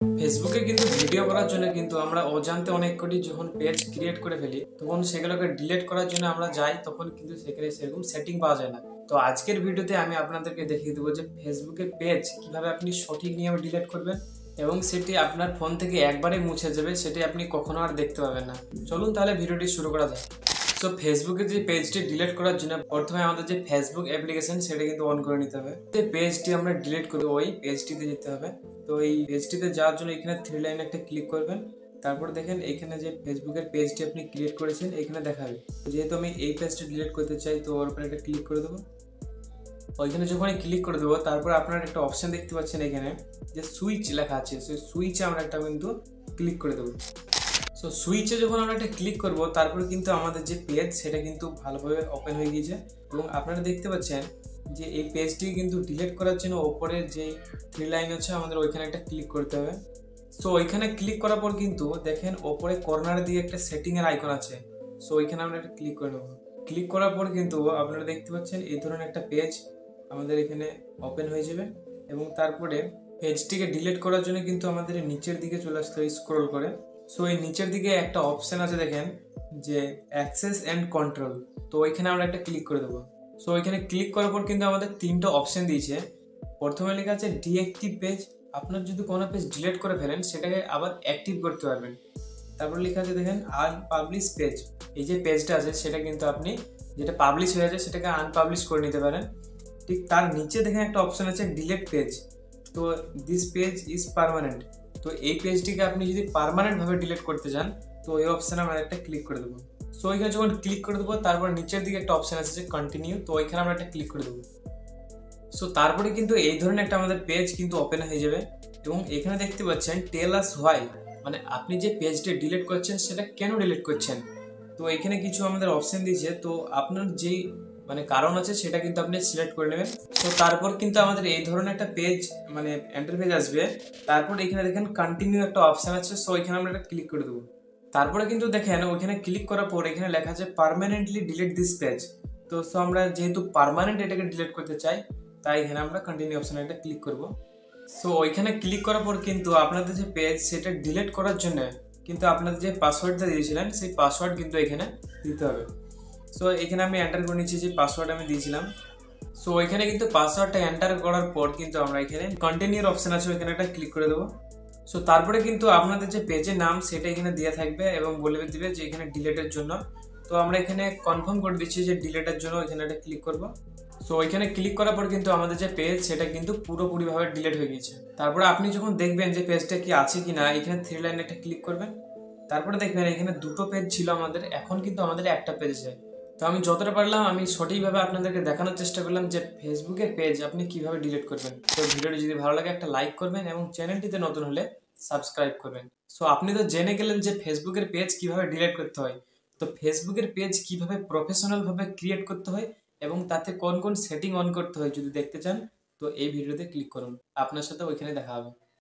ফেসবুকে কিন্তু ভিডিও করার জন্য কিন্তু আমরা অজান্তে অনেক কোটি যখন পেজ ক্রিয়েট করে ফেলি তখন সেগুলোকে ডিলিট করার জন্য আমরা যাই তখন কিন্তু সেখানে সেরকম সেটিং পাওয়া যায় না। তো আজকের ভিডিওতে আমি আপনাদেরকে দেখিয়ে দেবো যে ফেসবুকের পেজ কিভাবে আপনি সঠিক নিয়মে ডিলিট করবেন এবং সেটি আপনার ফোন থেকে একবারে মুছে যাবে, সেটি আপনি কখনো আর দেখতে পাবেন না। চলুন তাহলে ভিডিওটি শুরু করা যায়। সো ফেসবুকে যে পেজটি ডিলিট করার জন্য প্রথমে আমাদের যে ফেসবুক অ্যাপ্লিকেশন সেটা কিন্তু অন করে নিতে হবে। যে পেজটি আমরা ডিলিট করবো ওই পেজটিতে যেতে হবে। তো এই পেজটিতে যাওয়ার জন্য এখানে থ্রি লাইনে একটা ক্লিক করবেন। তারপর দেখেন এখানে যে ফেসবুকের পেজটি আপনি ক্রিয়েট করেছেন এখানে দেখাবে। যেহেতু আমি এই পেজটি ডিলিট করতে চাই তো ওর উপরে একটা ক্লিক করে দেবো। ওইখানে যখন ক্লিক করে দেবো তারপর আপনার একটা অপশন দেখতে পাচ্ছেন এখানে যে সুইচ লেখা আছে, সেই সুইচে আমরা একটা কিন্তু ক্লিক করে দেবো। সো সুইচে যখন আমরা একটা ক্লিক করব তারপর কিন্তু আমাদের যে পেজ সেটা কিন্তু ভালোভাবে ওপেন হয়ে গিয়েছে এবং আপনারা দেখতে পাচ্ছেন যে এই পেজটি কিন্তু ডিলিট করার জন্য ওপরে যে থ্রি লাইন আছে আমাদের ওইখানে একটা ক্লিক করতে হবে। সো ওইখানে ক্লিক করার পর কিন্তু দেখেন ওপরে কর্নারের দিকে একটা সেটিংয়ের আইকন আছে। সো ওইখানে আমরা একটা ক্লিক করে নেব। ক্লিক করার পর কিন্তু আপনারা দেখতে পাচ্ছেন এই ধরনের একটা পেজ আমাদের এখানে ওপেন হয়ে যাবে এবং তারপরে পেজটিকে ডিলিট করার জন্য কিন্তু আমাদের নিচের দিকে চলে আসতে হবে স্ক্রল করে। সো এই নিচের দিকে একটা অপশন আছে দেখেন যে অ্যাক্সেস অ্যান্ড কন্ট্রোল, তো ওইখানে আমরা একটা ক্লিক করে দেবো। সো ওইখানে ক্লিক করার পর কিন্তু আমাদের তিনটা অপশন দিয়েছে। প্রথমে লেখা আছে ডিঅ্যাক্টিভ পেজ, আপনার যদি কোনো পেজ ডিলিট করে ফেলেন সেটাকে আবার অ্যাক্টিভ করতে পারবেন। তারপর লেখা আছে দেখেন আনপাবলিশ পেজ, এই যে পেজটা আছে সেটা কিন্তু আপনি যেটা পাবলিশ হয়ে আছে সেটাকে আনপাবলিশ করে নিতে পারেন। ঠিক তার নিচে দেখেন একটা অপশন আছে ডিলিট পেজ, তো দিস পেজ ইজ পার্মানেন্ট, তো এই পেজটিকে আপনি যদি পার্মানেন্টভাবে ডিলিট করতে চান তো এই অপশানে আমরা একটা ক্লিক করে দেবো। সো ওইখানে যখন ক্লিক করে দেবো তারপর নিচের দিকে একটা অপশান আছে যে কন্টিনিউ, তো ওইখানে আমরা একটা ক্লিক করে দেবো। সো তারপরে কিন্তু এই ধরনের একটা আমাদের পেজ কিন্তু ওপেন হয়ে যাবে এবং এখানে দেখতে পাচ্ছেন টেল আস হোয়াই, মানে আপনি যে পেজটা ডিলিট করছেন সেটা কেন ডিলিট করছেন। তো এখানে কিছু আমাদের অপশন দিয়েছে, তো আপনার যেই কারণ আছে সেটা কিন্তু আপনি সিলেক্ট করে নেবেন। তো তারপর কিন্তু আমাদের এই ধরনের একটা পেজ ইন্টারফেস আসবে। তারপর এখানে দেখেন কন্টিনিউ একটা অপশন আছে, সো এখানে আমরা একটা ক্লিক করে দেবো। তারপরে কিন্তু দেখেন ওইখানে ক্লিক করার পর এখানে লেখা আছে পার্মানেন্টলি ডিলিট দিস পেজ, তো সো আমরা যেহেতু পার্মানেন্ট এটাকে ডিলিট করতে চাই তাই এখানে আমরা কন্টিনিউ অপশনে একটা ক্লিক করব। সো ওইখানে ক্লিক করার পর কিন্তু আপনাদের যে পেজ সেটা ডিলিট করার জন্য কিন্তু আপনাদের যে পাসওয়ার্ডটা দিয়েছিলেন সেই পাসওয়ার্ড কিন্তু এখানে দিতে হবে। সো এখানে আমি এন্টার করে নিচ্ছি যে পাসওয়ার্ড আমি দিয়েছিলাম। সো ওইখানে কিন্তু পাসওয়ার্ডটা এন্টার করার পর কিন্তু আমরা এখানে কন্টিনিউর অপশন আছে ওইখানে একটা ক্লিক করে দেবো। সো তারপরে কিন্তু আপনাদের যে পেজের নাম সেটা এখানে দেওয়া থাকবে এবং বলে দিবে যে এখানে ডিলিটের জন্য। তো আমরা এখানে কনফার্ম করে দিচ্ছি যে ডিলিটের জন্য এখানে একটা ক্লিক করব। সো ওইখানে ক্লিক করার পর কিন্তু আমাদের যে পেজ সেটা কিন্তু পুরোপুরিভাবে ডিলিট হয়ে গেছে। তারপরে আপনি যখন দেখবেন যে পেজটা কি আছে কি না এখানে থ্রি লাইনে একটা ক্লিক করবেন। তারপরে দেখবেন এখানে দুটো পেজ ছিল আমাদের, এখন কিন্তু আমাদের একটা পেজ আছে। তো আমি যতটা পারলাম আমি সঠিকভাবে আপনাদেরকে দেখানোর চেষ্টা করলাম যে ফেসবুকের পেজ আপনি কিভাবে ডিলিট করবেন। তো ভিডিওটি যদি ভালো লাগে একটা লাইক করবেন এবং চ্যানেলটিতে নতুন হলে সাবস্ক্রাইব করবেন। সো আপনি তো জেনে গেলেন যে ফেসবুকের পেজ কিভাবে ডিলিট করতে হয়। তো ফেসবুকের পেজ কিভাবে প্রফেশনালভাবে ক্রিয়েট করতে হয় এবং তাতে কোন কোন সেটিং অন করতে হয় যদি দেখতে চান তো এই ভিডিওতে ক্লিক করুন, আপনার সাথে ওইখানে দেখা হবে।